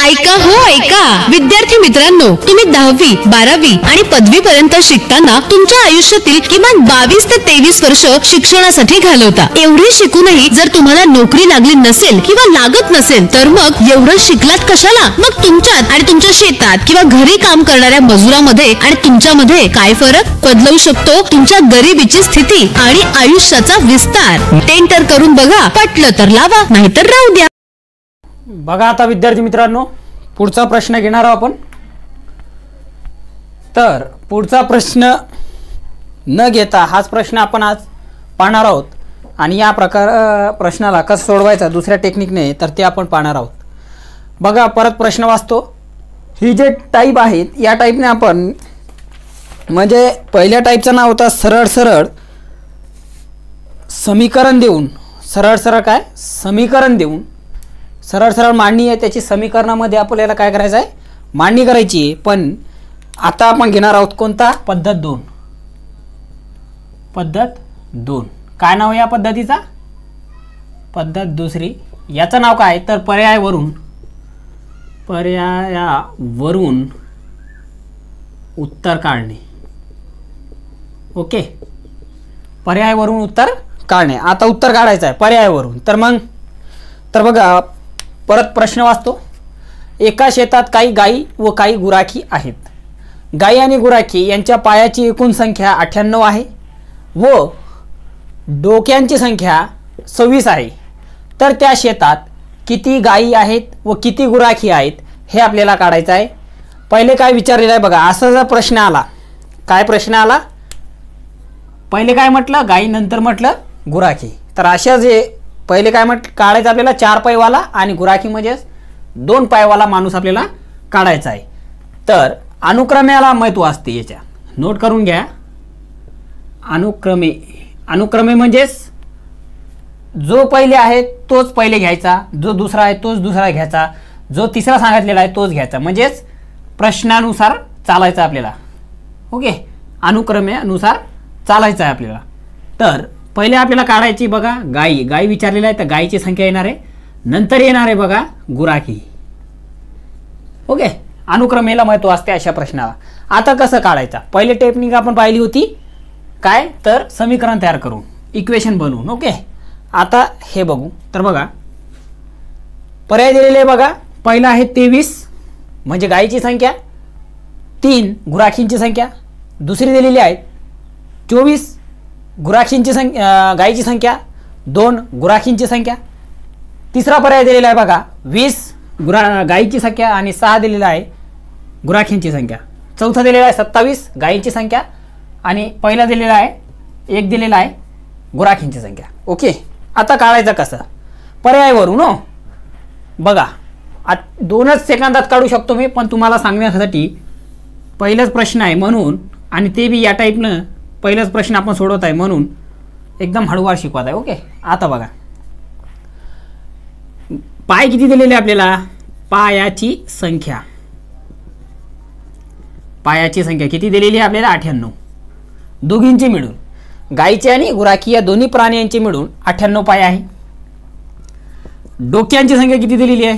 ऐका हो ऐका विद्यार्थी मित्रांनो, तुम्ही 10वी 12वी आणि पदवी पर्यंत शिकताना तुमच्या आयुष्यातील किमान 22 ते 23 वर्ष शिक्षणासाठी घालवता. एवढे शिकूनही जर तुम्हाला नोकरी लागली नसेल किंवा लागत नसेल तर मग एवढं शिकलात कशाला? मग तुमच्यात आणि तुमच्या शेतात किंवा घरी काम करणाऱ्या मजुरामध्ये आणि तुमच्यामध्ये काय फरक बदलवू शकतो? तुमच्या गरिबीची स्थिती आणि आयुष्याचा विस्तार. टेंटर करून बघा, पटलं तर लावा, नाहीतर राहू द्या. बघा आता विद्यार्थी मित्रांनो, पुढचा प्रश्न घेणार आहोत आपण. तर पुढचा प्रश्न न घेता हाच प्रश्न आपण आज पाहणार आहोत आणि या प्रश्नाला कसं सोडवायचा दुसऱ्या टेक्निकने तर ते आपण पाहणार आहोत. बघा परत प्रश्न वाचतो. ही जे टाईप आहेत या टाईपने आपण म्हणजे पहिल्या टाईपचं नाव होता सरळ सरळ समीकरण देऊन, सरळ सरळ काय समीकरण देऊन सरळ सरळ मांडणी आहे, त्याची समीकरणामध्ये आपल्याला काय करायचं आहे मांडणी करायची आहे. पण आता आपण घेणार आहोत कोणता? पद्धत 2. पद्धत 2 काय नाव या पद्धतीचा? पद्धत दुसरी. याचं नाव काय तर पर्यायावरून उत्तर काढणे. ओके, पर्यायावरून उत्तर काढणे. आता उत्तर काढायचं आहे पर्यायावरून. तर बघा परत प्रश्न वाचतो. एका शेतात काही गायी व काही गुराखी आहेत. गायी आणि गुराखी यांच्या पायाची एकूण संख्या 98 आहे व डोक्यांची संख्या 26 आहे. तर त्या शेतात किती गायी आहेत व किती गुराखी आहेत हे आपल्याला काढायचं आहे. पहिले काय विचारलेलं आहे बघा. असा जर प्रश्न आला, काय प्रश्न आला? पहिले काय म्हटलं? गायी, नंतर म्हटलं गुराखी. तर अशा जे पहिले काय काढायचं आपल्याला 4 पायवाला आणि गुराखी म्हणजे 2 पायवाला माणूस आपल्याला काढायचा आहे. तर अनुक्रमेला महत्त्व असते. याच्या नोट करून घ्या. अनुक्रमे म्हणजेच जो पहिले आहे तोच पहिले घ्यायचा, जो दुसरा आहे तोच दुसरा घ्यायचा, जो तिसरा सांगितलेला आहे तोच घ्यायचा. म्हणजेच प्रश्नानुसार चालायचं आपल्याला. ओके, अनुक्रमेनुसार चालायचं आहे आपल्याला. तर पहिले आपल्याला काढायची बघा गायी विचारलेला आहे तर गायीची संख्या येणार आहे. नंतर येणार आहे बघा गुराखी. ओके, अनुक्रमेला महत्त्व असते अशा प्रश्नाला. आता कसं काढायचा? पहिले टेक्निक आपण पाहिली होती काय तर समीकरण तयार करून, इक्वेशन बनवून. ओके, आता हे बघू. तर बघा पर्याय दिलेले आहे बघा. पहिला आहे 23 म्हणजे गायीची संख्या, 3 गुराखींची संख्या. दुसरी दिलेली आहे 24 गुराखींची संख्या, गायीची संख्या, 2 गुराखींची संख्या. तिसरा पर्याय दिलेला आहे बघा 20 गायीची संख्या आणि 6 दिलेला आहे गुराखींची संख्या. चौथा दिलेला आहे 27 गायींची संख्या आणि पहिला दिलेला आहे 1 दिलेला आहे गुराखींची संख्या. ओके, आता काढायचं कसं? पर्यायावरून. हो बघा 2च सेकंदात काढू शकतो मी, पण तुम्हाला सांगण्यासाठी पहिलाच प्रश्न आहे म्हणून, आणि ते बी या टाईपनं पहिलाच प्रश्न आपण सोडवत आहे म्हणून एकदम हळूवार शिकवत आहे. ओके, आता बघा पाय किती दिलेले आपल्याला? पायाची संख्या किती दिलेली आहे आपल्याला? 98. दोघींची मिळून, गायीचे आणि गुराखी या दोन्ही प्राण्यांची मिळून 98 पाय आहे. डोक्यांची संख्या किती दिलेली आहे?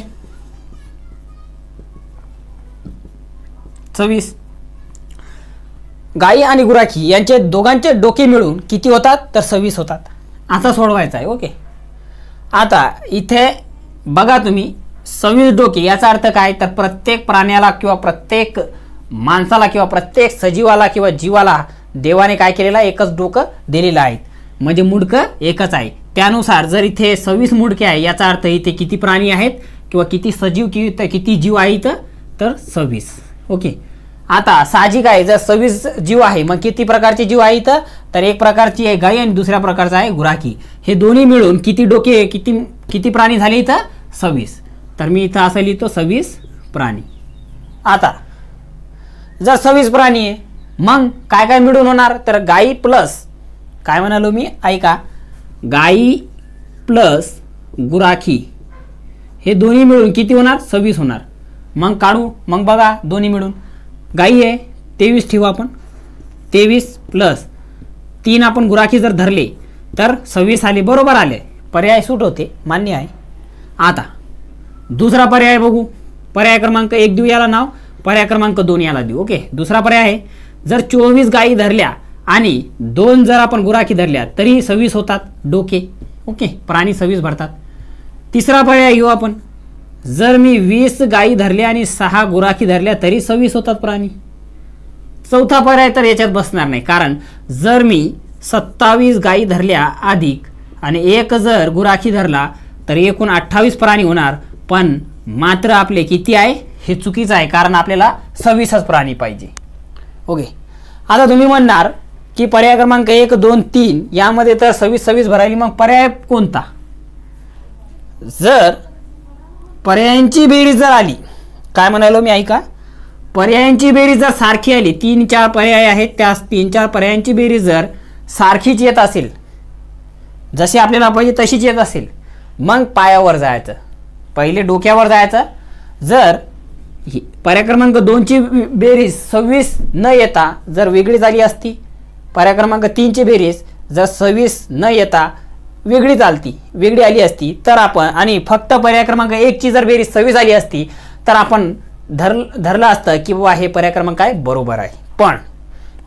26. गायी आणि गुराखी यांचे दोघांचे डोके मिळून किती होतात तर 26 होतात. आता सोडवायचं आहे. ओके, आता इथे बघा तुम्ही 26 डोके याचा अर्थ काय तर प्रत्येक प्राण्याला किंवा प्रत्येक माणसाला किंवा प्रत्येक सजीवाला किंवा जीवाला देवाने काय केलेलं आहे? एकच डोकं दिलेलं आहे. म्हणजे मुंडकं एकच आहे. त्यानुसार जर इथे 26 मुंडके आहे याचा अर्थ इथे किती प्राणी आहेत किंवा किती सजीव किती जीव आहेत तर 26. ओके, आता साहजिक आहे जर 26 जीव आहे मग किती प्रकारचे जीव आहेत तर एक प्रकारची आहे गाय आणि दुसऱ्या प्रकारचा आहे गुराखी. हे दोन्ही मिळून किती डोके किती प्राणी झाले इथं? 26. तर मी इथं असं लिहितो 26 प्राणी. आता जर 26 प्राणी आहे मग काय काय मिळून होणार तर गायी प्लस काय म्हणालो मी ऐका, गायी प्लस गुराखी हे दोन्ही मिळून किती होणार? 26 होणार. मग काढू. मग बघा दोन्ही मिळून गायी आहे 23 ठेवू आपण. 23 प्लस 3 आपण गुराखी जर धरले तर 26 आले. बरोबर आले. पर्याय सूट होते, मान्य आहे. आता दुसरा पर्याय बघू. पर्याय क्रमांक 1 देऊ याला नाव, पर्याय क्रमांक 2 याला देऊ. ओके. दुसरा पर्याय आहे, जर 24 गायी धरल्या आणि 2 जर आपण गुराखी धरल्या तरी 26 होतात डोके. ओके. प्राणी 26 भरतात. तिसरा पर्याय घेऊ आपण, जर मी 20 गायी धरल्या आणि 6 गुराखी धरल्या तरी 26 होतात प्राणी. चौथा पर्याय तर याच्यात बसणार नाही, कारण जर मी 27 गायी धरल्या अधिक आणि 1 जर गुराखी धरला तर एकूण 28 प्राणी होणार. पण मात्र आपले किती आहे हे चुकीचं आहे, कारण आपल्याला 26च प्राणी पाहिजे. ओके. आता तुम्ही म्हणणार की पर्याय क्रमांक 1, 2, 3 यामध्ये तर 26 भरायली, मग पर्याय कोणता? जर पर्यायांची बेरीज जर आली, काय म्हणालो मी ऐका, पर्यायांची बेरीज जर सारखी आली, 3-4 पर्याय आहेत, त्या 3-4 पर्यायांची बेरीज जर सारखीच येत असेल, जशी आपल्याला पाहिजे तशीच येत असेल, मग पायावर जायचं, पहिले डोक्यावर जायचं. जर पर्याय क्रमांक 2ची बेरीज 26 न येता जर वेगळी झाली असती, पर्याय क्रमांक 3ची बेरीज जर 26 न येता वेगळी आली असती तर आपण, आणि फक्त पर्याय क्रमांक 1ची जर बेरीज 26 आली असती तर आपण धरलं असतं की बाबा हे पर्याय क्रमांक काय बरोबर आहे. पण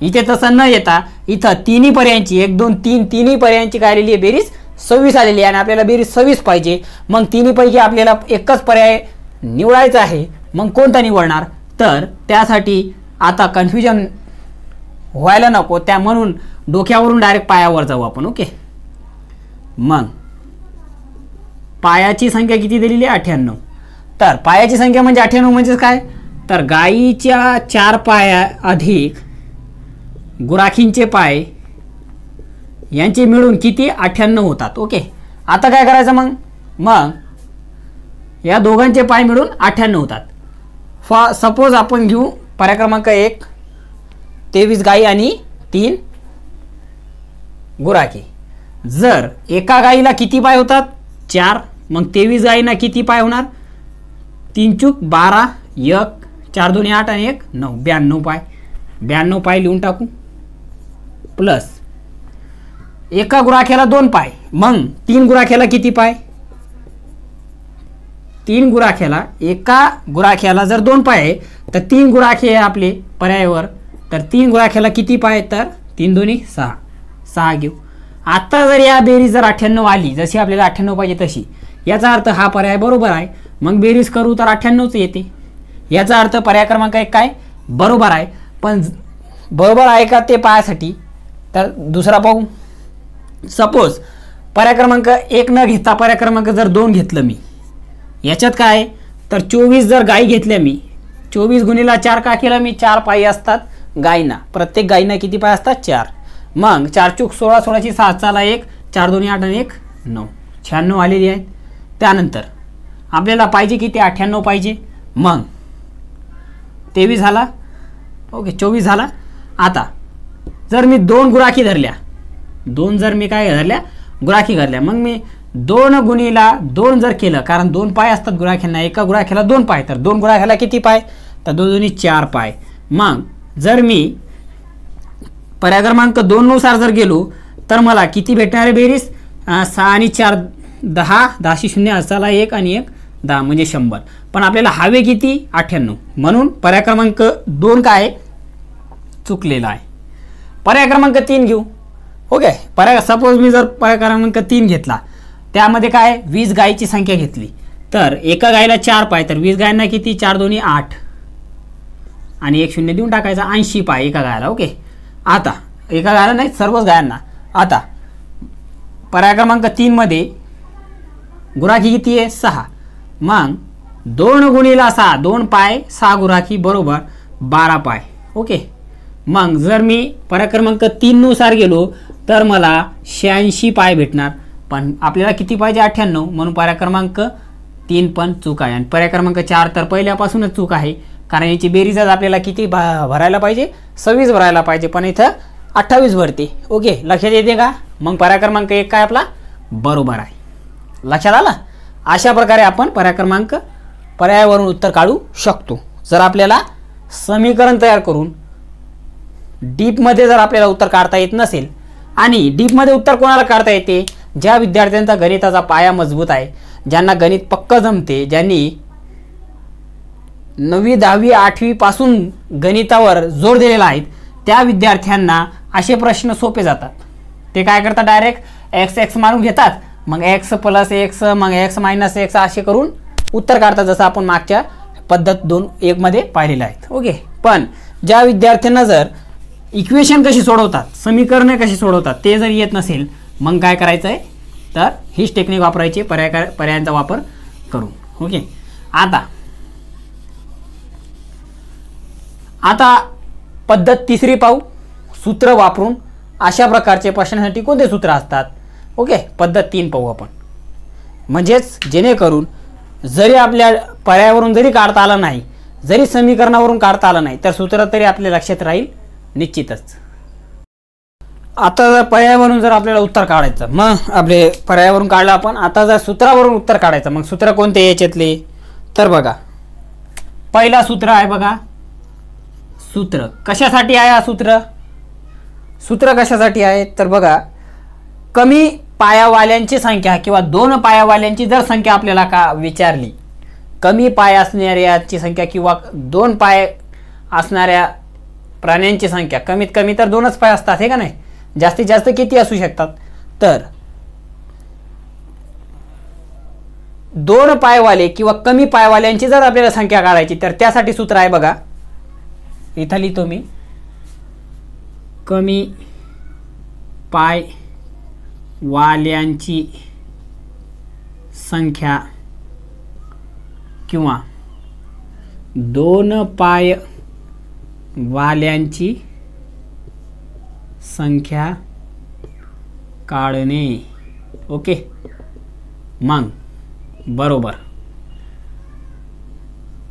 इथे तसं न येता इथं तिन्ही पर्यायांची 1, 2, 3 तिन्ही पर्यायांची काय आलेली आहे बेरीज 26 आलेली आहे, आणि आपल्याला बेरीज 26 पाहिजे. मग तिन्हीपैकी आपल्याला एकच पर्याय निवडायचा आहे. मग कोणता निवडणार? तर त्यासाठी आता कन्फ्युजन व्हायला नको, त्या म्हणून डोक्यावरून डायरेक्ट पायावर जाऊ आपण. ओके. मग पायाची संख्या किती दिलेली आहे? 98. तर पायाची संख्या म्हणजे 98 म्हणजे काय? तर गायीच्या 4 पाया अधिक गुराखींचे पाय यांचे मिळून किती? 98 होतात. ओके. आता काय करायचं मग या दोघांचे पाय मिळून 98 होतात. सपोज आपण घेऊ पर्याय क्रमांक 1, 23 गायी आणि 3 गुराखी. जर एका गायीला किती पाय होतात? 4. मग 23 गायींना किती पाय होणार? 3 चूक 12, 1 4 2 8 आणि 1 9, 92 पाय. 92 पाय लिहून टाकू. प्लस एका गुराख्याला 2 पाय, मग 3 गुराख्याला किती पाय? 3 गुराख्याला, एका गुराख्याला जर 2 पाय आहे तर 3 गुराखे आहे आपले पर्यायावर, तर 3 गुराख्याला किती पाय? तर 3 2 6, 6 घेऊ. आता जर या बेरीज जर 98 आली, जशी आपल्याला 98 पाहिजे तशी, याचा अर्थ हा पर्याय बरोबर आहे. मग बेरीज करू तर 98च येते. याचा अर्थ पर्याय क्रमांक 1 काय बरोबर आहे. पण बरोबर आहे का ते पाहायसाठी तर दुसरा पाहू. सपोज पर्याय क्रमांक 1 न घेता पर्याय क्रमांक जर 2 घेतलं मी, याच्यात काय तर 24 जर गायी घेतल्या मी, 24 गुणिला 4 का केलं मी? 4 पायी असतात गायींना, प्रत्येक गायींना किती पाय असतात? 4. मग 4 चूक 16, 16ची 6, चाला 1 4 2 8 आणि 1 9, 96 आलेली आहेत. त्यानंतर आपल्याला पाहिजे किती? 98 पाहिजे. मग 23 झाला. ओके. 24 झाला. आता जर मी 2 गुराखी धरल्या, 2 जर मी काय धरल्या? गुराखी धरल्या, मग मी 2 गुणिला 2 जर केलं, कारण 2 पाय असतात गुराख्यांना, एका गुराख्याला 2 पाय, तर 2 गुराख्याला किती पाय? तर 2 2 4 पाय. मग जर मी पर्याय क्रमांक 2 नुसार जर गेलो तर मला किती भेटणार आहे बेरीज? 6 आणि 4 10, 10शी 0 असाला 1 आणि 1 10 म्हणजे 100. पण आपल्याला हवे किती? 98. म्हणून पर्याय क्रमांक 2 काय चुकलेला आहे. पर्याय क्रमांक 3 घेऊ. ओके. सपोज मी जर पर्याय क्रमांक 3 घेतला, त्यामध्ये काय 20 गायीची संख्या घेतली, तर एका गायीला 4 पाय, तर 20 गायींना किती? 4 2 8 आणि 1 0 देऊन टाकायचा. 80 पाय एका गायला. ओके. आता एका गायला नाही, सर्वच गायांना. आता पर्याय क्रमांक 3 मध्ये गुराखी किती आहे? 6. मग 2 गुणिला 6, 2 पाय 6 गुराखी बरोबर 12 पाय. ओके. मग जर मी पर्याय क्रमांक 3 नुसार गेलो तर मला 86 पाय भेटणार. पण आपल्याला किती पाहिजे? 98. म्हणून पर्याय क्रमांक 3 पण चूक आहे. आणि पर्याय क्रमांक 4 तर पहिल्यापासूनच चूक आहे, कारण याची बेरीज आपल्याला किती भरायला पाहिजे? 26 भरायला पाहिजे, पण इथं 28 भरते. ओके. लक्षात येते का? मग पर्याय क्रमांक 1 काय आपला बरोबर आहे. लक्षात आला? अशा प्रकारे आपण पर्यायावरून उत्तर काढू शकतो. जर आपल्याला समीकरण तयार करून डीपमध्ये जर आपल्याला उत्तर काढता येत नसेल, आणि डीपमध्ये उत्तर कोणाला काढता येते? ज्या विद्यार्थ्यांचा गणिताचा पाया मजबूत आहे, ज्यांना गणित पक्क जमते, ज्यांनी 9वी 10वी 8वी पासून गणितावर जोर दिलेला आहे त्या विद्यार्थ्यांना असे प्रश्न सोपे जातात. ते काय करतात, डायरेक्ट एक्स एक्स मारून घेतात, मग एक्स प्लस एक्स, मग एक्स मायनस एक्स असे करून उत्तर काढतात, जसं आपण मागच्या पद्धत 2.1 मध्ये पाहिलेलं आहे. ओके. पण ज्या विद्यार्थ्यांना जर इक्वेशन कशी सोडवतात, समीकरणे कशी सोडवतात ते जर येत नसेल, मग काय करायचं आहे, तर हीच टेक्निक वापरायची, पर्यायांचा वापर करून. ओके. आता पद्धत तिसरी पाहू. सूत्र वापरून अशा प्रकारचे प्रश्नांसाठी कोणते सूत्र असतात. ओके. पद्धत 3 पाहू आपण. म्हणजेच जेणेकरून जरी आपल्या पर्यायावरून जरी काढता आलं नाही, जरी समीकरणावरून काढता आलं नाही, तर सूत्र तरी आपल्या लक्षात राहील निश्चितच. आता जर पर्यायावरून जर आपल्याला उत्तर काढायचं, मग आपले पर्यायावरून काढलं आपण. आता जर सूत्रावरून उत्तर काढायचं, मग सूत्र कोणते याच्यातले, तर बघा पहिला सूत्र आहे बघा. सूत्र कशासाठी आहे हा सूत्र, सूत्र कशासाठी आहे तर बघा, कमी पायावाल्यांची संख्या किंवा 2 पायावाल्यांची जर संख्या आपल्याला का विचारली, कमी पाय असणाऱ्याची संख्या किंवा 2 पाय असणाऱ्या प्राण्यांची संख्या, कमीत कमी तर 2च पाय असतात, हे का नाही, जास्तीत जास्त किती असू शकतात, तर 2 पायवाले किंवा कमी पायवाल्यांची जर आपल्याला संख्या काढायची, तर त्यासाठी सूत्र आहे बघा. इथं लिहितो मी, कमी पाय वाल्यांची संख्या किंवा 2 पाय वाल्यांची संख्या काढणे. ओके. मग बरोबर.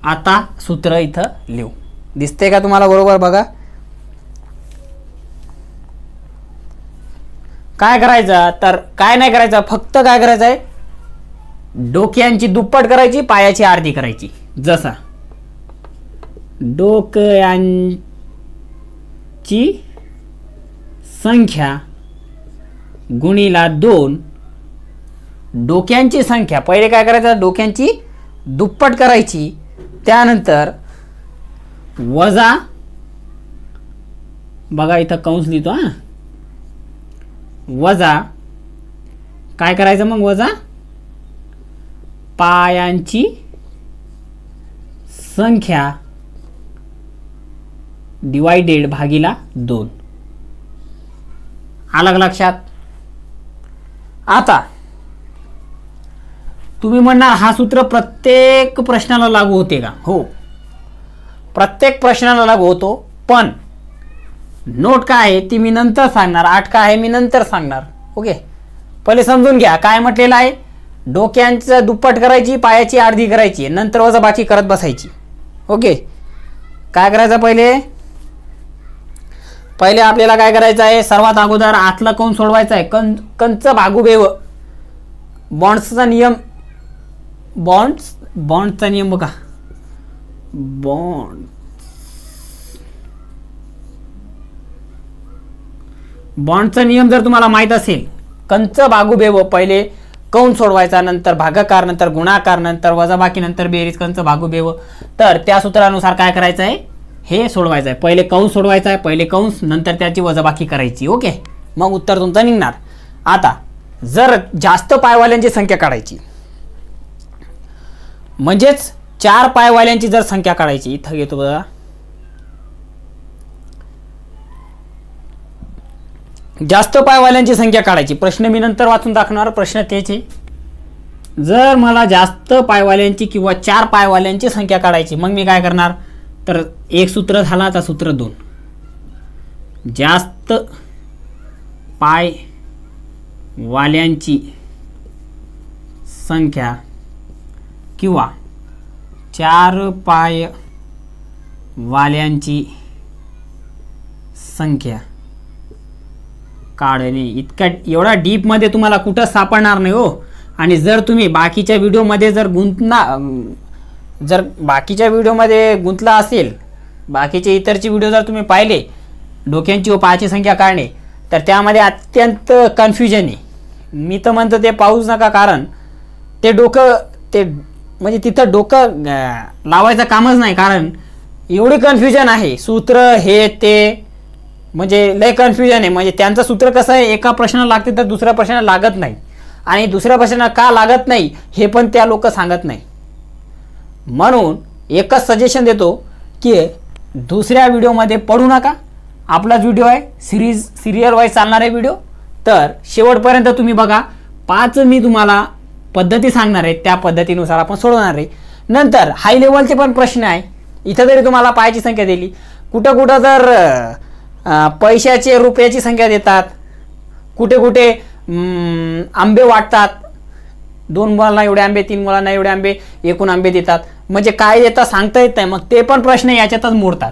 आता सूत्र इथं लिहू. दिसते का तुम्हाला बरोबर बघा. काय करायचं, तर काय नाही करायचं, फक्त काय करायचं आहे, डोक्यांची दुप्पट करायची, पायाची अर्धी करायची. जसा डोक्यांची संख्या गुणिला 2, डोक्यांची संख्या पहिले काय करायचं, डोक्यांची दुप्पट करायची, त्यानंतर वजा, बघा इथं कंस लिहितो हा, वजा काय करायचं, मग वजा पायांची संख्या डिवायडेड भागिला 2. आलं लक्षात. आता तुम्ही म्हणणार हा सूत्र प्रत्येक प्रश्नाला लागू होते का. हो, प्रत्येक प्रश्नाला लागू होतो, पण नोट काय आहे ती मी नंतर सांगणार, 8 काय आहे मी नंतर सांगणार. ओके. पहिले समजून घ्या काय म्हटलेलं आहे, डोक्यांचं दुप्पट करायची, पायाची अर्धी करायची, नंतर वजाबाकी करत बसायची. ओके. काय करायचं, पहिले आपल्याला काय करायचं आहे, सर्वात अगोदर आतला कोण सोडवायचा आहे, कंच भागुबेव, बॉन्ड्सचा नियम, बॉन्डचा नियम बघा, बॉन्डचा नियम जर तुम्हाला माहित असेल, कंच भागुबेव, पहिले कौन सोडवायचा, नंतर भागाकार, नंतर गुणाकार, नंतर वजाबाकी, नंतर बेरीज, कंच भागुबेव, तर त्या सूत्रानुसार काय करायचं आहे, हे सोडवायचं आहे. पहिले कंस सोडवायचा आहे, पहिले कंस, नंतर त्याची वजाबाकी करायची. ओके. मग उत्तर तुमचं निघणार. आता जर जास्त पायवाल्यांची संख्या काढायची, म्हणजेच 4 पायवाल्यांची जर संख्या काढायची, इथं घेतो बघा, जास्त पायवाल्यांची संख्या काढायची. प्रश्न मी नंतर वाचून दाखवणार, प्रश्न तेच आहे. जर मला जास्त पायवाल्यांची किंवा 4 पायवाल्यांची संख्या काढायची, मग मी काय करणार, तर एक सूत्र झाला, आता सूत्र 2, जास्त पाय वाल्यांची संख्या किंवा 4 पाय वाल्यांची संख्या काढणे. इतका एवढा डीपमध्ये तुम्हाला कुठं सापडणार नाही हो. आणि जर तुम्ही बाकीच्या व्हिडिओमध्ये जर बाकीच्या व्हिडिओमध्ये गुंतला असेल, बाकीचे इतरचे व्हिडिओ जर तुम्ही पाहिले डोक्यांची व पायाची संख्या काढणे, तर त्यामध्ये अत्यंत कन्फ्युजन आहे. मी तर म्हणतो ते पाहूच नका, कारण ते डोकं ते म्हणजे तिथं डोकं लावायचं कामच नाही, कारण एवढी कन्फ्युजन आहे, सूत्र हे ते, म्हणजे लय कन्फ्युजन आहे. म्हणजे त्यांचं सूत्र कसं आहे, एका प्रश्नाला लागते तर दुसऱ्या प्रश्नाला लागत नाही, आणि दुसऱ्या प्रश्नाला का लागत नाही हे पण त्या लोक सांगत नाही. म्हणून एकच सजेशन देतो की दुसऱ्या व्हिडिओमध्ये पडू नका. आपलाच व्हिडिओ आहे, सिरियल वाईज चालणार आहे व्हिडिओ, तर शेवटपर्यंत तुम्ही बघा. 5 मी तुम्हाला पद्धती सांगणार आहे, त्या पद्धतीनुसार आपण सोडवणार आहे. नंतर हाय लेवलचे पण प्रश्न आहे. इथं जरी तुम्हाला पायाची संख्या दिली, कुठं कुठं जर पैशाचे रुपयाची संख्या देतात, कुठे कुठे आंबे वाटतात, 2 मुलांना एवढे आंबे, 3 मुलांना एवढे आंबे, एकूण आंबे देतात, म्हणजे काय देतात सांगता येत नाही. मग ते पण प्रश्न याच्यातच मोडतात.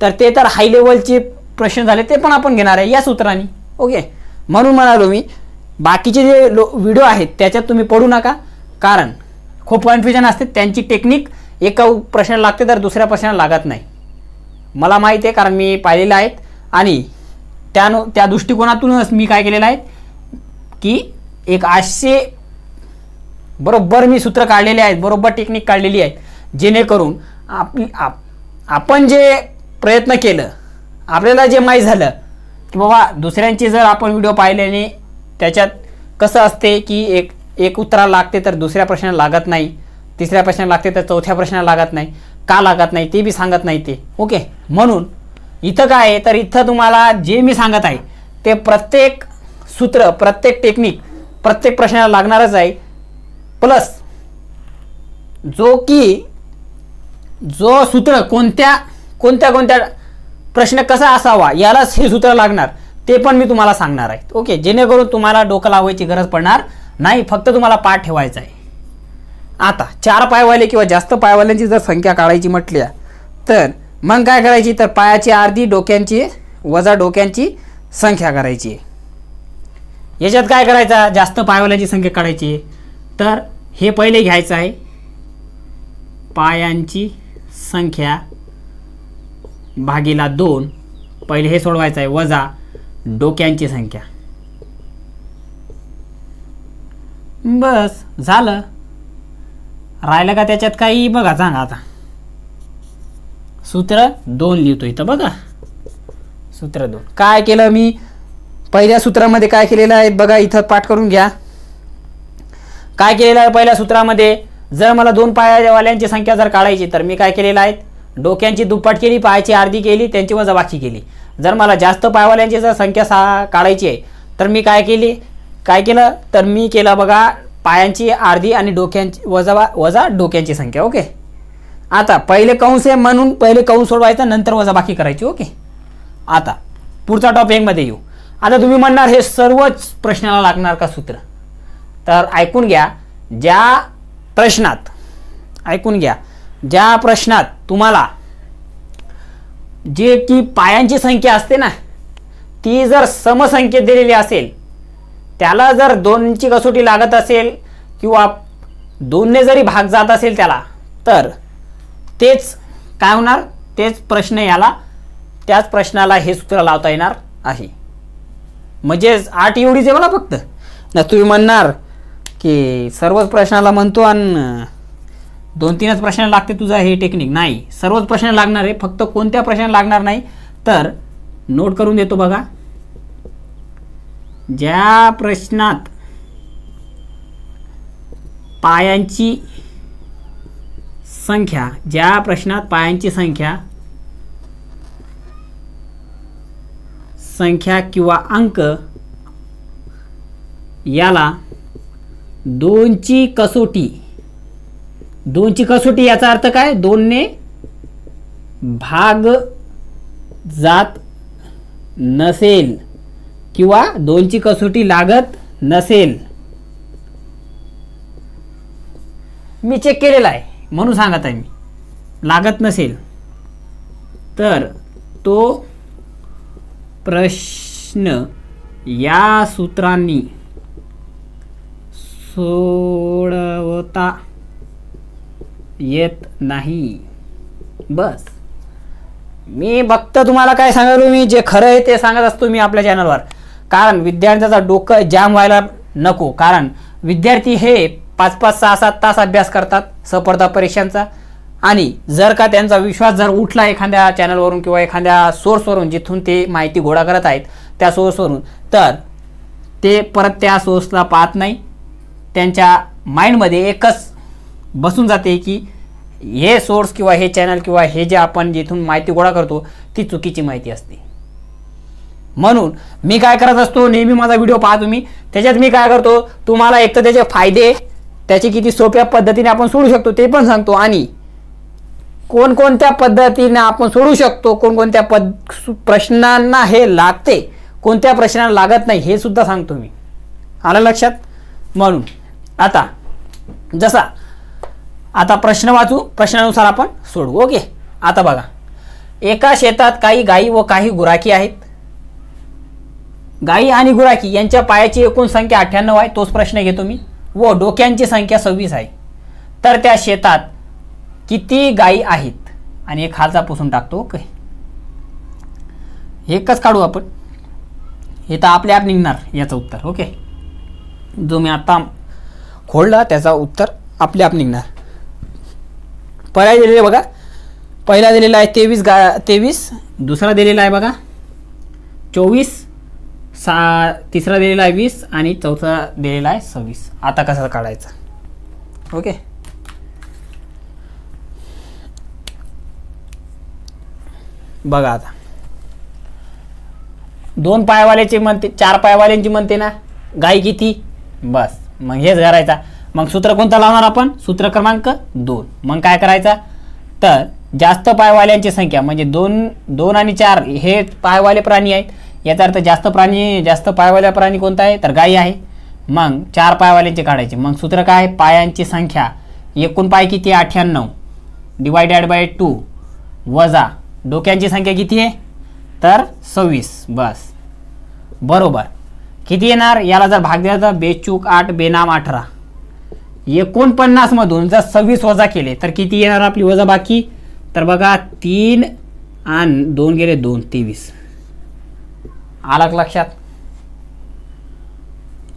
तर ते तर हाय लेवलचे प्रश्न झाले, ते पण आपण घेणार आहे या सूत्राने. ओके, म्हणून म्हणालो मी बाकीचे जे व्हिडिओ आहेत त्याच्यात तुम्ही पडू नका, कारण खूप कन्फ्युजन असते. त्यांची टेक्निक एका प्रश्नाला लागते तर दुसऱ्या प्रश्नाला लागत नाही. मला माहिती आहे, कारण मी पाहिलेलं आहेत, आणि त्या दृष्टिकोनातूनच मी काय केलेलं आहे की एक 800 बरोबर मी सूत्र काढलेले आहेत, बरोबर टेक्निक काढलेली आहे, जेणेकरून आपण जे प्रयत्न केलं, आपल्याला जे माहीत झालं की बाबा दुसऱ्यांचे जर आपण व्हिडिओ पाहिल्याने त्याच्यात कसं असते की एक उत्तराला लागते तर दुसऱ्या प्रश्नाला लागत नाही, तिसऱ्या प्रश्नाला लागते तर चौथ्या प्रश्नाला लागत नाही, का लागत नाही ते बी सांगत नाही ते. ओके, म्हणून इथं काय आहे, तर इथं तुम्हाला जे मी सांगत आहे ते प्रत्येक सूत्र, प्रत्येक टेक्निक प्रत्येक प्रश्नाला लागणारच आहे. प्लस जो सूत्र कोणत्या प्रश्न कसा असावा यालाच हे सूत्र लागणार, ते पण मी तुम्हाला सांगणार आहे. ओके, जेणेकरून तुम्हाला डोकं लावायची गरज पडणार नाही, फक्त तुम्हाला पाठ ठेवायचा आहे. आता 4 पायवाले किंवा जास्त पायवाल्यांची जर संख्या काढायची म्हटल्या तर मग काय करायची, तर पायाची अर्धी डोक्यांची वजा डोक्यांची संख्या करायची. याच्यात काय करायचा, जास्त पायवाल्यांची संख्या काढायची, तर हे पहिले घ्यायचं आहे पायांची संख्या भागीला 2, पहिले हे सोडवायचं आहे, वजा डोक्यांची संख्या. बस झालं. राहिलं का त्याच्यात काही, बघा सांगा. आता सूत्र 2 लिहितो इथं बघा. सूत्र 2 काय केलं मी, पहिल्या सूत्रामध्ये काय केलेलं आहे बघा, इथं पाठ करून घ्या. काय केलेलं आहे पहिल्या सूत्रामध्ये, जर मला 2 पायावाल्यांची संख्या जर काढायची तर मी काय केलेलं आहे, डोक्यांची दुप्पट केली, पायाची अर्धी केली, त्यांची वजाबाकी केली. जर मला जास्त पायवाल्यांची जर संख्या काढायची आहे तर मी काय केलं तर मी केलं बघा, पायांची अर्धी आणि डोक्यांची वजा डोक्यांची संख्या. ओके, आता पहिले कंस आहे म्हणून पहिले कंस सोडवायचा, नंतर वजाबाकी करायची. ओके, आता पुढचा टॉपिकमध्ये येऊ. आता तुम्ही म्हणणार हे सर्वच प्रश्नाला लागणार का सूत्र, तर ऐकून घ्या. ज्या प्रश्नात तुम्हाला जे की पायांची संख्या असते ना, ती जर समसंख्येत दिलेली असेल, त्याला जर 2ची कसोटी लागत असेल किंवा 2ने जरी भाग जात असेल त्याला, तर तेच काय होणार, त्याच प्रश्नाला हे सूत्र लावता येणार आहे. म्हणजे 8 एवढीच आहे मला फक्त ना. तुम्ही म्हणणार की सर्वच प्रश्नाला म्हणतो आणि 2-3च प्रश्नाला लागते तुझा हे टेक्निक. नाही, सर्वच प्रश्नाला लागणार आहे, फक्त कोणत्या प्रश्नाला लागणार नाही तर नोट करून देतो बघा. ज्या प्रश्नात पायांची संख्या किंवा अंक याला 2ची कसोटी याचा अर्थ काय, 2ने भाग जात नसेल किंवा 2ची कसोटी लागत नसेल. मी चेक केलेला आहे म्हणून सांगत आहे मी, लागत नसेल तर तो प्रश्न या सूत्रांनी सोडवता येत नाही. बस, मी फक्त तुम्हाला काय सांगालो, मी जे खरं आहे ते सांगत असतो मी आपल्या चॅनलवर, कारण विद्यार्थ्याचा डोकं जाम व्हायला नको. कारण विद्यार्थी हे 5-5, 6-7 तास अभ्यास करतात स्पर्धा परीक्षांचा, आणि जर का त्यांचा विश्वास जर उठला एखाद्या चॅनलवरून किंवा एखाद्या सोर्सवरून जिथून ते माहिती गोळा करत आहेत त्या सोर्सवरून, तर ते परत त्या सोर्सला पाहत नाही. त्यांच्या माइंडमध्ये एकच बसून जाते की हे सोर्स किंवा हे चॅनल किंवा हे जे आपण जिथून माहिती गोळा करतो ती चुकीची माहिती असते. म्हणून मी काय करत असतो, नेहमी माझा व्हिडिओ पहा तुम्ही, त्याच्यात मी काय करतो तुम्हाला एक तर त्याचे फायदे, त्याचे किती सोप्या पद्धतीने आपण सोडू शकतो ते पण सांगतो, आणि कोणकोणत्या पद्धतीने आपण सोडू शकतो, कोणकोणत्या प्रश्नांना हे लागते, कोणत्या प्रश्नांना लागत नाही हे सुद्धा सांगतो मी. आलं लक्षात? म्हणून आता प्रश्न वाचू, प्रश्नानुसार आपण सोडवू. ओके. आता बघा, एका शेतात काही गायी व काही गुराखी आहेत. गायी आणि गुराखी यांच्या पायाची एकूण संख्या 98 आहे, तोच प्रश्न घेतो मी, व डोक्यांची संख्या 26 आहे. तर त्या शेतात किती गायी आहेत? आणि एक खालचा पुसून टाकतो. ओके, एकच काढू आपण, हे तर आपल्या आप निघणार याचं उत्तर. ओके, जो मी आता खोडला त्याचा उत्तर आपल्या आप निघणार. पर्याय दिलेले बघा, पहिला दिलेला आहे 23, दुसरा दिलेला आहे बघा 24, तिसरा दिलेला आहे 20 आणि चौथा दिलेला आहे 26. आता कसं काढायचं? ओके, बघा आता 2 पायवाल्याचे म्हणते, 4 पायवाल्यांची म्हणते ना गाय किती, बस मग हेच करायचा. मग सूत्र कोणता लावणार आपण? सूत्र क्रमांक 2. मग काय करायचा, तर जास्त पायवाल्यांची संख्या म्हणजे 2 आणि 4 हे पायवाले प्राणी आहेत, याचा अर्थ जास्त पायवाल्या प्राणी कोणता आहे, तर गायी आहे. मग 4 पायवाल्यांचे काढायचे. मग सूत्र काय आहे, पायांची संख्या, एकूण पाय किती 98 डिवायडेड बाय 2 वजा डोक्यांची संख्या किती आहे, तर 26. बस बरोबर. किती येणार, याला जर भाग दिला तर बेचूक 8 बेनाम 18, 49 मधून जर 26 वजा केले तर किती येणार आपली वजा बाकी, तर बघा 3 आणि 2 गेले 2, 23. आलं लक्षात?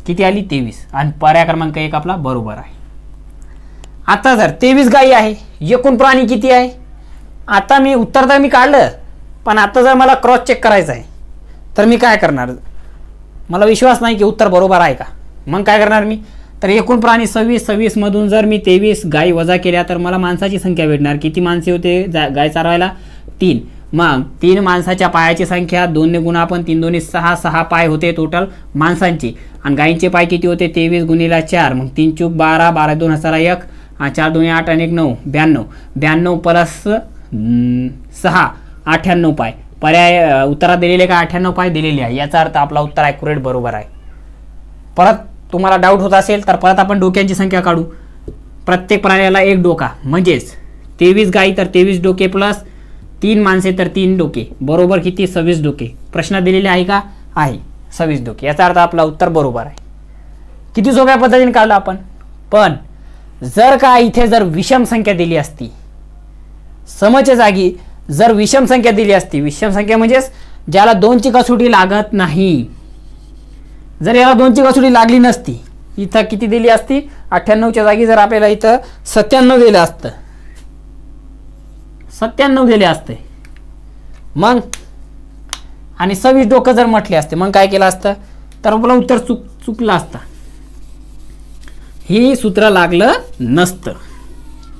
किती आली 23, आणि पर्याय क्रमांक 1 आपला बरोबर आहे. आता जर 23 गायी आहे, एकूण प्राणी किती आहे, आता मी उत्तर तर मी काढलं, पण आता जर मला क्रॉस चेक करायचं आहे तर मी काय करणार, मला विश्वास नाही की उत्तर बरोबर आहे का. मग काय करणार मी, तर एकूण प्राणी 26 मधून जर मी 23 गायी वजा केल्या तर मला माणसाची संख्या भेटणार. किती माणसे होते गाय चारवायला, 3. मग 3 माणसाच्या पायाची संख्या 2 ने गुणा आपण, 3 2 6 पाय होते टोटल माणसांची, आणि गायींचे पाय किती होते 23 गुणिले 4, मग 3 चूक 12, 12 2 हजारा 1, 4 2 8 आणि 1 9, 92 प्लस 6 98 पाय. पर्याय उत्तरात दिलेले का 98 पाय दिलेले आहे, याचा अर्थ आपला उत्तर ॲक्युरेट बरोबर आहे. परत तुम्हाला डाऊट होत असेल तर परत आपण डोक्यांची संख्या काढू. प्रत्येक प्राण्याला 1 डोका, म्हणजेच 23 गायी तर 23 डोके प्लस 3 माणसे तर 3 डोके, बरोबर किती 26 डोके. प्रश्न दिलेले आहे का, आहे 26 डोके. याचा अर्थ आपला उत्तर बरोबर आहे. किती सोप्या पद्धतीने काढलं आपण. पण जर का इथे जर विषम संख्या दिली असती, समच्या जागी जर विषम संख्या दिली असती, विषम संख्या म्हणजेच ज्याला 2ची कसोटी लागत नाही, जर याला 2ची कसोटी लागली नसती, इथं किती दिली असती 98च्या जागी जर आपल्याला इथं 97 दिलं असतं, 97 दिले असते, मग आणि 26 डोकं जर म्हटले असते, मग काय केलं असतं, तर आपलं उत्तर चुकलं असतं, ही सूत्र लागलं नसतं.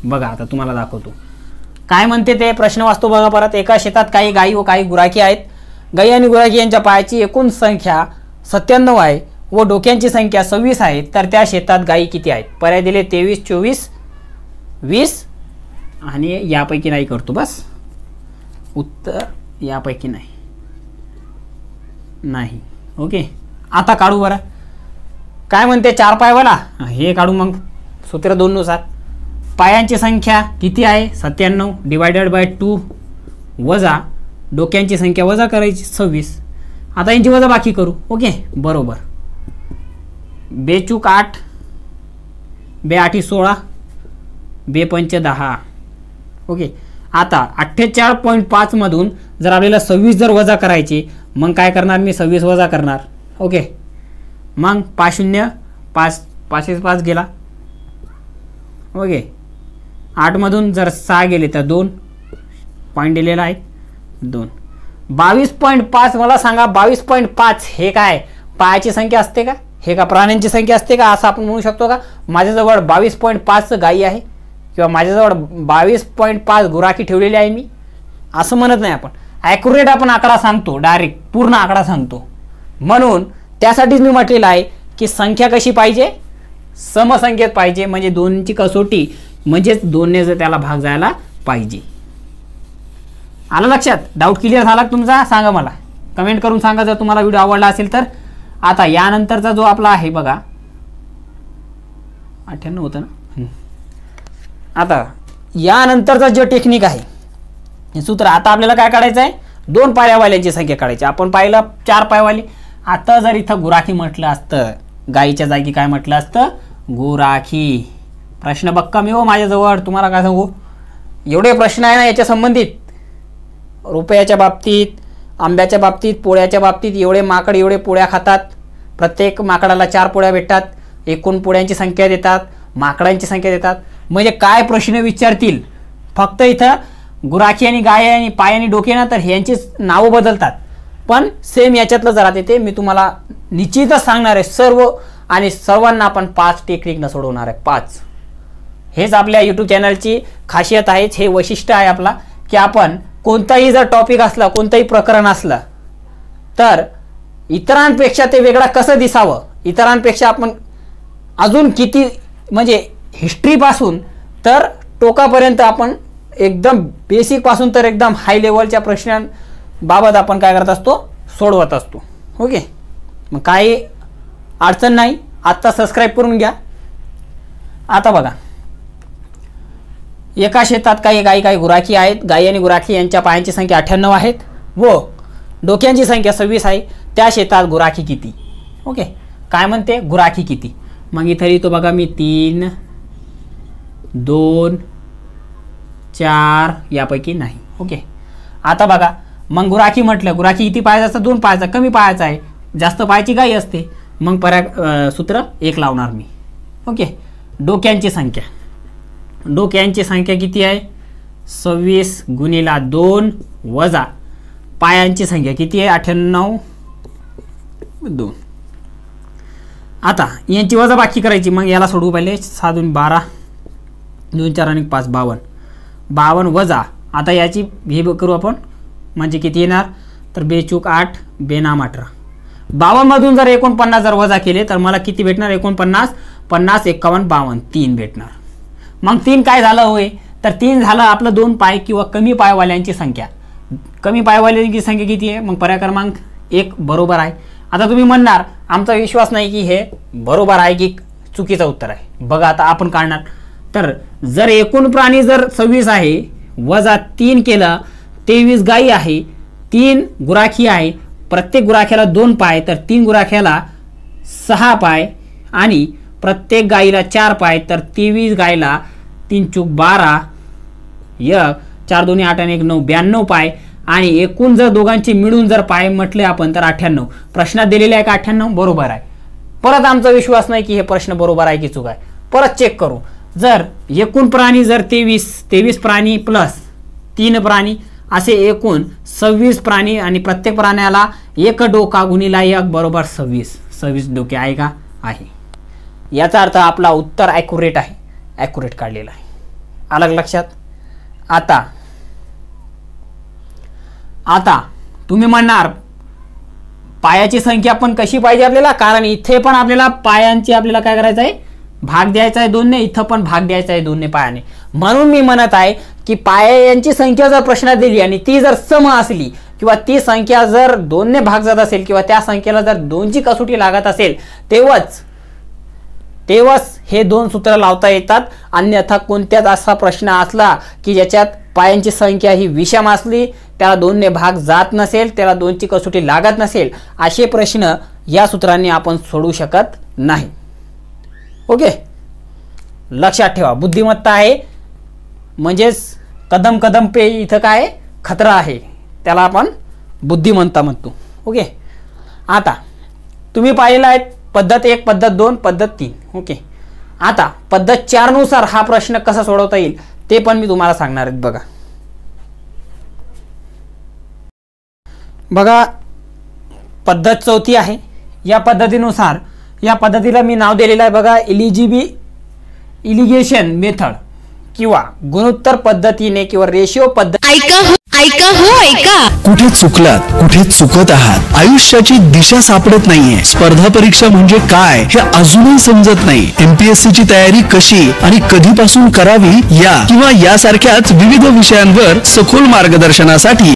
बघा आता तुम्हाला दाखवतो काय म्हणते ते. प्रश्न वाचतो बघा परत. एका शेतात काही गायी व काही गुराखी आहेत. गायी आणि गुराखी यांच्या पायाची एकूण संख्या 97 आहे व डोक्यांची संख्या 26 आहे. तर त्या शेतात गायी किती आहेत? पर्याय दिले 23 24 20 आणि यापैकी नाही करतो. बस उत्तर यापैकी नाही. ओके, आता काढू बरं. काय म्हणते 4 पायवाला हे काढू. मग सूत्र 2 नुसार पायांची संख्या किती आहे 97 डिवायडेड बाय 2 वजा डोक्यांची संख्या वजा करायची 26. आता यांची वजा बाकी करू. ओके बरोबर. बेचूक 8 बे 8 16 बे 5 10. ओके, आता 48.5 मधून जर आपल्याला 26 जर वजा करायची, मग काय करणार मी 26 वजा करणार. ओके, मग 5 0 5 5 5 गेला ओके 8मधून जर 6 गेले तर 2 पॉईंट दिलेला आहे 2. 22.5 मला सांगा 22.5 हे काय पायाची संख्या असते का? हे का प्राण्यांची संख्या असते का असं आपण म्हणू शकतो का? माझ्याजवळ 22.5 गायी आहे किंवा माझ्याजवळ 22.5 गुराखी ठेवलेली आहे मी असं म्हणत नाही आपण. ॲक्युरेट आपण आकडा सांगतो, डायरेक्ट पूर्ण आकडा सांगतो. म्हणून त्यासाठीच मी म्हटलेलं आहे की संख्या कशी पाहिजे? समसंख्येत पाहिजे. म्हणजे 2ची कसोटी म्हणजेच 2ने जर त्याला भाग जायला पाहिजे. आलं लक्षात? डाऊट क्लिअर झाला तुमचा? सांगा मला, कमेंट करून सांगा जर तुम्हाला व्हिडिओ आवडला असेल तर. आता यानंतरचा जो आपला आहे बघा 98 होतं ना. आता यानंतरचा जो टेक्निक आहे हे सूत्र, आता आपल्याला काय काढायचं आहे? 2 पायावाल्यांची संख्या काढायची. आपण पाहिलं 4 पायवाले. आता जर इथं गुराखी म्हटलं असतं, गाईच्या जागी काय म्हटलं असतं? गुराखी. प्रश्न बक्का मी हो माझ्याजवळ, तुम्हाला काय सांगू, एवढे प्रश्न आहे ना याच्या संबंधित. रुपयाच्या बाबतीत, आंब्याच्या बाबतीत, पोळ्याच्या बाबतीत. एवढे माकड एवढे पोळ्या खातात, प्रत्येक माकडाला 4 पोळ्या भेटतात, एकूण पोळ्यांची संख्या देतात, माकडांची संख्या देतात. म्हणजे काय प्रश्न विचारतील. फक्त इथं गुराखी आणि गाय आणि पाय आणि डोके ना तर ह्यांची नावं बदलतात, पण सेम याच्यातलं जरा येते. मी तुम्हाला निश्चितच सांगणार आहे सर्व, आणि सर्वांना आपण 5 टेक्निकनं सोडवणार आहे. 5. हेच आपल्या यूट्यूब चॅनलची खासियत आहे, हे वैशिष्ट्य आहे आपला की आपण कोणताही जर टॉपिक असला, कोणतंही प्रकरण असलं तर इतरांपेक्षा ते वेगळा कसं दिसावं, इतरांपेक्षा आपण अजून किती म्हणजे हिस्ट्रीपासून तर टोकापर्यंत आपण एकदम बेसिकपासून तर एकदम हाय लेवलच्या प्रश्नांबाबत आपण काय करत असतो? सोडवत असतो. ओके, मग काही अडचण नाही. आत्ता सबस्क्राईब करून घ्या. आता बघा, एका शेतात काही गाई काही गुराखी आहेत. गाई आणि गुराखी यांच्या पायांची संख्या 98 आहेत व डोक्यांची संख्या 26 आहे. त्या शेतात गुराखी किती? ओके, काय म्हणते? गुराखी किती? मग इथे लिहितो बघा मी 3, 2, 4 यापैकी नाही. ओके, आता बघा मग गुराखी म्हटलं, गुराखी किती पायाचा असतं? 2 पायाचा. कमी पायाचा आहे, जास्त पायाची गाई असते. मग सूत्र 1 लावणार मी. ओके, डोक्यांची संख्या, डोक्यांची संख्या किती आहे? 26 गुणिला 2 वजा पायांची संख्या किती आहे? 98 2. आता यांची वजा बाकी करायची. मग याला सोडवू पहिले. 6 2 12, 2 4 आणि 5 52. 52 वजा, आता याची हे करू आपण, म्हणजे किती येणार? तर 2 चूक 8, 2 नाम 18. 52 मधून जर 49 जर वजा केले तर मला किती भेटणार? 49 50 51 52 3 भेटणार. मग 3 काय झालं होय? तर 3 झालं आपलं 2 पाय किंवा कमी पायवाल्यांची संख्या. कमी पायवाल्यांची संख्या किती आहे? मग पर्याय क्रमांक 1 बरोबर आहे. आता तुम्ही म्हणणार आमचा विश्वास नाही की हे बरोबर आहे की चुकीचं उत्तर आहे. बघा आता आपण काढणार. तर जर एकूण प्राणी जर 26 आहे वजा 3 केलं 23 गायी आहे, 3 गुराखी आहे, प्रत्येक गुराख्याला 2 पाय, तर 3 गुराख्याला 6 पाय आणि प्रत्येक गायीला 4 पाय, तर 23 गायीला 3 चूक 12 1 4 2 8 आणि 1 9 92 पाय. आणि एकूण जर दोघांची मिळून जर पाय म्हटले आपण तर 98. प्रश्नात दिलेले आहे का 98? बरोबर आहे. परत आमचा विश्वास नाही की हे प्रश्न बरोबर आहे की चूक आहे. परत चेक करू. जर एकूण प्राणी जर 23 प्राणी प्लस 3 प्राणी असे एकूण 26 प्राणी आणि प्रत्येक प्राण्याला 1 डोका गुणिला 1 बरोबर 26 डोके आहे का? आहे. याचा अर्थ आपला उत्तर ॲक्युरेट आहे. ॲक्युरेट काढलेला आहे. आलं लक्षात? आता तुम्ही म्हणणार पायाची संख्या पण कशी पाहिजे आपल्याला? कारण इथे पण आपल्याला पायांची आपल्याला काय करायचं आहे? भाग द्यायचा आहे 2 ने. इथं पण भाग द्यायचा आहे 2 ने पायाने. म्हणून मी म्हणत आहे की पायांची संख्या जर प्रश्नात दिली आणि ती जर सम असली किंवा ती संख्या जर 2 ने भाग जात असेल किंवा त्या संख्येला जर 2ची कसोटी लागत असेल तेव्हाच हे 2 सूत्र लावता येतात. अन्यथा कोणत्याच असा प्रश्न असला की ज्याच्यात पायांची संख्या ही विषम असली, त्याला 2 ने भाग जात नसेल, त्याला 2ची कसोटी लागत नसेल, असे प्रश्न या सूत्रांनी आपण सोडवू शकत नाही. ओके, लक्षात ठेवा. बुद्धिमत्ता आहे म्हणजेच कदम कदम पे इथं काय खतरा आहे, त्याला आपण बुद्धिमत्ता म्हणतो. ओके, आता तुम्ही पाहिलं आहे पद्धत 1 पद्धत 2 पद्धत 3. ओके, आता पद्धत 4 नुसार हा प्रश्न कसा सोडवता येईल ते पण मी तुम्हाला सांगणार आहे. बघा पद्धत 4थी आहे. या पद्धतीनुसार या पद्धतीला मी नाव दिलेलं आहे बघा इलिगेशन मेथड किंवा गुणोत्तर पद्धतीने किंवा रेशिओ पद्धत. ऐका कुठे चुकलात, कुठे चुकत आहात, आयुष्याची दिशा सापडत नाहीये, स्पर्धा परीक्षा म्हणजे काय हे अजूनही समजत नाही, MPSC ची तयारी कशी आणि कधीपासून करावी या किंवा यासारख्याच विविध विषयांवर सखोल मार्गदर्शनासाठी